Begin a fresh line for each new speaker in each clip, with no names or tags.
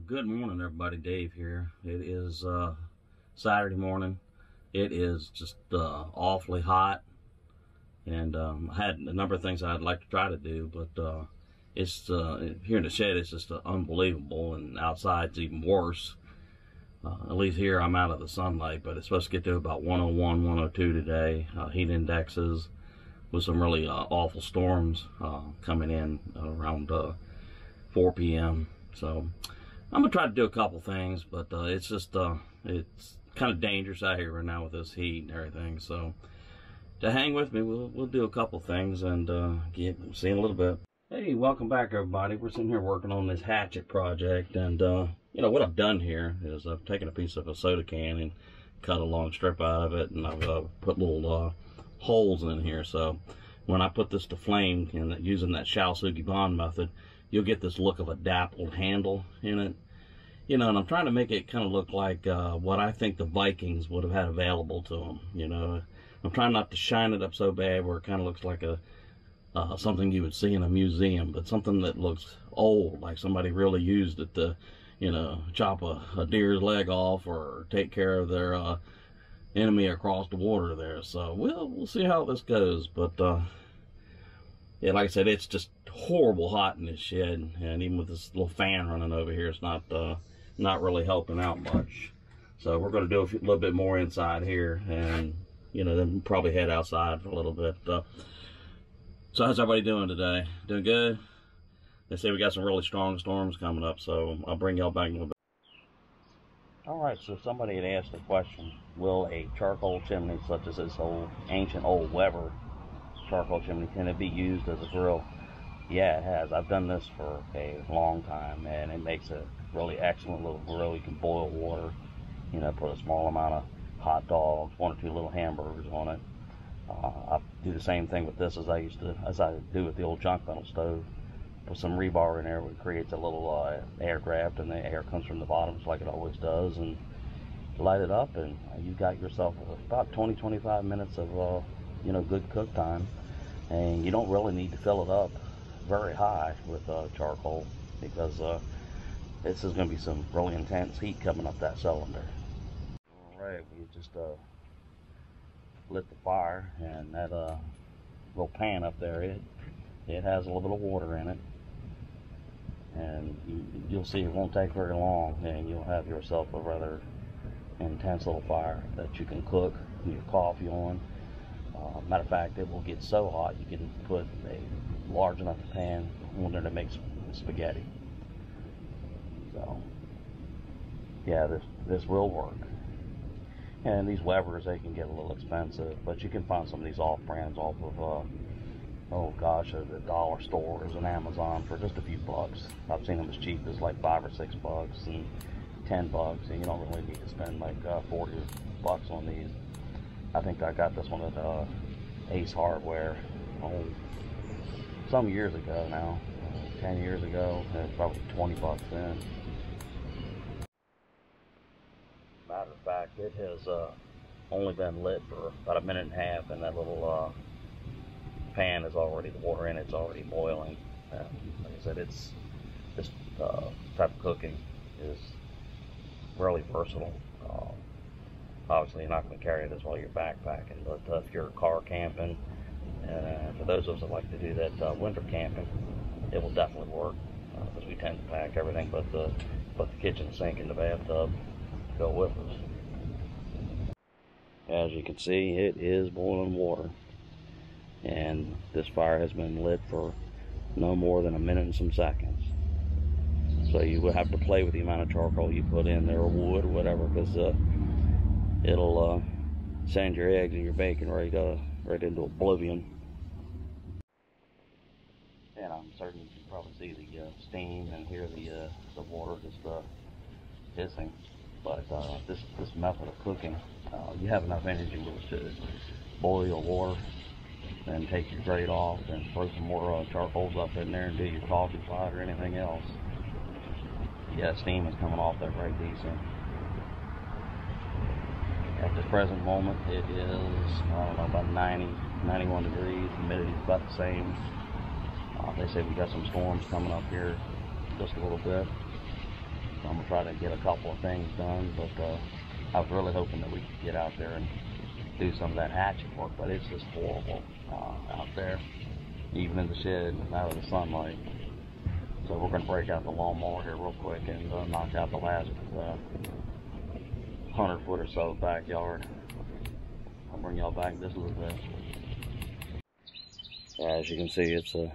Good morning, everybody. Dave here. It is Saturday morning. It is just awfully hot, and I had a number of things I'd like to try to do, but it's here in the shed it's just unbelievable, and outside it's even worse. At least here I'm out of the sunlight, but it's supposed to get to about 101, 102 today. Heat indexes with some really awful storms coming in around 4 p.m. So I'm gonna try to do a couple things, but it's just it's kind of dangerous out here right now with this heat and everything. So to hang with me, we'll do a couple things and see in a little bit. Hey, welcome back, everybody. We're sitting here working on this hatchet project, and you know what I've done here is I've taken a piece of a soda can and cut a long strip out of it, and I've put little holes in here. So when I put this to flame and using that Shao-Sugi bond method, you'll get this look of a dappled handle in it, you know, and I'm trying to make it kind of look like what I think the Vikings would have had available to them. You know, I'm trying not to shine it up so bad where it kind of looks like a something you would see in a museum, but something that looks old, like somebody really used it to, you know, chop a deer's leg off or take care of their enemy across the water there. So we'll see how this goes, but yeah, like I said, it's just horrible hot in this shed, and even with this little fan running over here, it's not really helping out much. So we're going to do a little bit more inside here, and you know, then probably head outside for a little bit. So how's everybody doing today? Doing good? They say we got some really strong storms coming up, so I'll bring y'all back in a little bit. All right, so somebody had asked a question: will a charcoal chimney such as this ancient old Weber charcoal chimney, can it be used as a grill? Yeah, it has. I've done this for a long time, and it makes a really excellent little grill. You can boil water, you know, put a small amount of hot dogs, 1 or 2 little hamburgers on it. I do the same thing with this as I do with the old junk metal stove. Put some rebar in there, which creates a little air draft, and the air comes from the bottom, just like it always does, and light it up, and you got yourself about 20-25 minutes of you know, good cook time. And you don't really need to fill it up very high with charcoal, because this is going to be some really intense heat coming up that cylinder. All right, we just lit the fire, and that little pan up there, it has a little bit of water in it, and you'll see it won't take very long, and you'll have yourself a rather intense little fire that you can cook your coffee on. Matter of fact, it will get so hot you can put a large enough pan on there to make spaghetti. So yeah, this will work. And these Webers, they can get a little expensive, but you can find some of these off brands off of oh gosh, the dollar stores and Amazon for just a few bucks. I've seen them as cheap as like $5 or $6 and $10, and you don't really need to spend like 40 bucks on these. I think I got this one at Ace Hardware some years ago now, 10 years ago, and probably 20 bucks then. Matter of fact, it has only been lit for about 1.5 minutes, and that little pan is already, the water in it's already boiling. Like I said, it's this type of cooking is really versatile. Obviously, you're not going to carry this while you're backpacking, but if you're car camping, for those of us that like to do that winter camping, it will definitely work, because we tend to pack everything but the kitchen sink and the bathtub to go with us. As you can see, it is boiling water, and this fire has been lit for no more than 1 minute and some seconds. So you will have to play with the amount of charcoal you put in there, or wood, or whatever, because it'll send your eggs and your bacon right into oblivion. And I'm certain you can probably see the steam and hear the water just hissing. But this method of cooking, you have enough energy to boil your water, then take your grate off and throw some more charcoals up in there and do your coffee pot or anything else. Yeah, steam is coming off there very decent. At the present moment, it is, I don't know, about 91 degrees. Humidity is about the same. They say we got some storms coming up here just a little bit. So I'm to try to get a couple of things done, but I was really hoping that we could get out there and do some of that hatchet work, but it's just horrible out there, even in the shed and out of the sunlight. So we're going to break out the lawnmower here real quick and knock out the last 100 foot or so backyard. I'll bring y'all back just a little bit. As you can see, it's a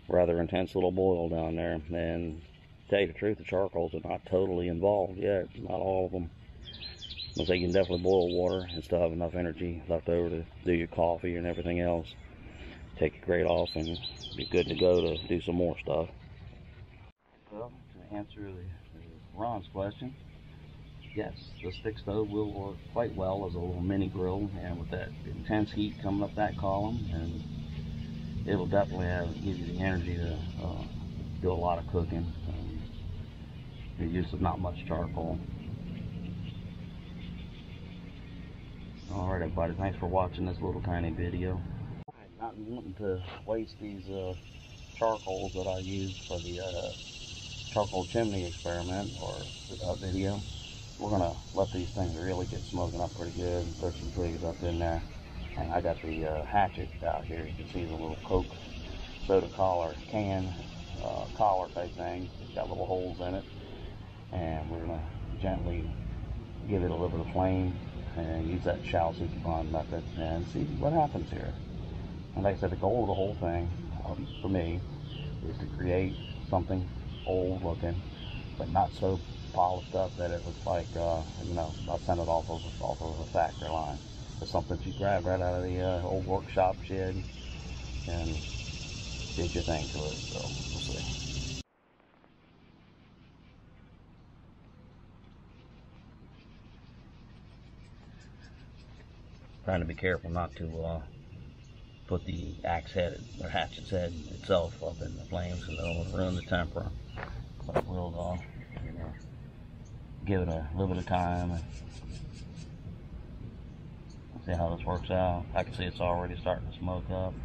rather intense little boil down there, and to tell you the truth, the charcoals are not totally involved yet, not all of them. But they can definitely boil water and still have enough energy left over to do your coffee and everything else. Take your grate off and be good to go to do some more stuff. Well, to answer Ron's question, yes, the stick stove will work quite well as a little mini grill, and with that intense heat coming up that column, and it'll definitely give you the energy to do a lot of cooking. Your use of not much charcoal. Alright everybody, thanks for watching this little tiny video. Not wanting to waste these charcoals that I used for the charcoal chimney experiment or video. We're going to let these things really get smoking up pretty good and throw some twigs up in there. And I got the hatchet out here. You can see the little Coke soda collar can, collar type thing. It's got little holes in it. And we're going to gently give it a little bit of flame and use that shallow superbond method and see what happens here. And like I said, the goal of the whole thing, for me, is to create something old looking, but not so polished up that it looks like, you know, I sent it off of a factory line. It's something you grab right out of the old workshop shed and did your thing to it. So we'll see. Trying to be careful not to put the axe head or hatchet's head itself up in the flames, and it'll ruin the temper. But we'll you know, give it a little bit of time and see how this works out. I can see it's already starting to smoke up.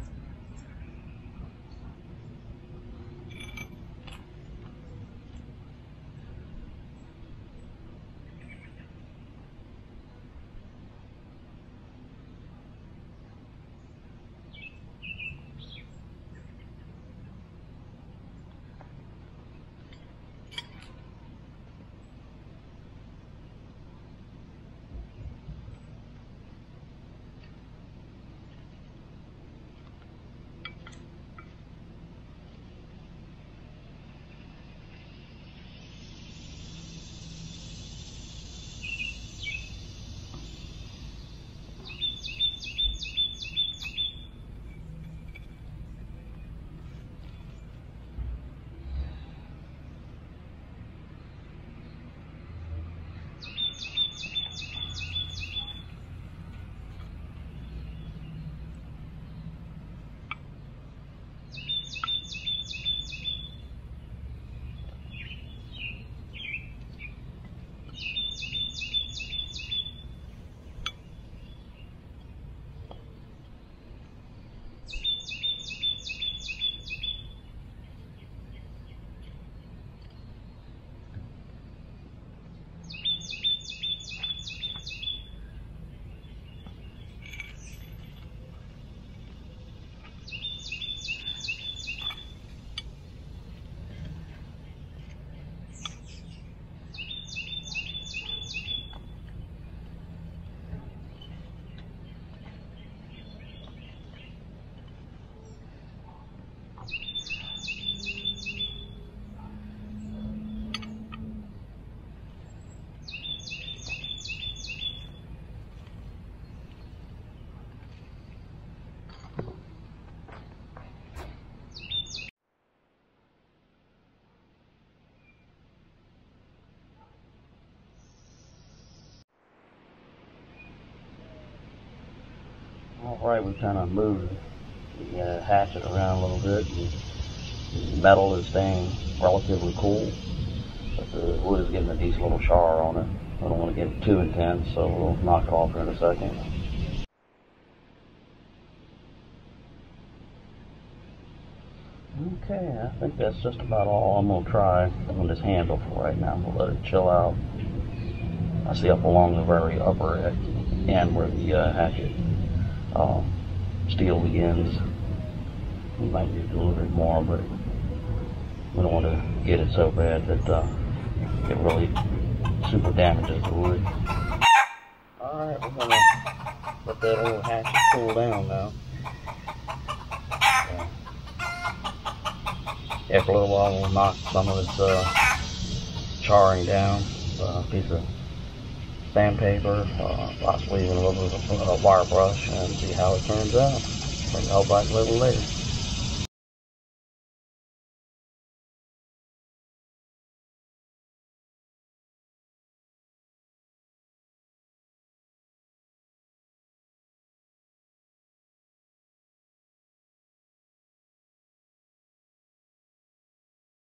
Alright, we kind of moved the hatchet around a little bit. The metal is staying relatively cool, but the wood is getting a decent little char on it. I don't want to get it too intense, so we'll knock it off here in a second. Okay, I think that's just about all I'm going to try on this handle for right now. We'll let it chill out. I see up along the very upper end where the hatchet steel begins. We might need to do a little bit more, but we don't want to get it so bad that it really super damages the wood. Alright, we're going to let that old hatchet cool down now. After a little while, we'll knock some of its charring down with a piece of sandpaper, possibly even a little bit of a wire brush, and see how it turns out. Bring it all back a little later.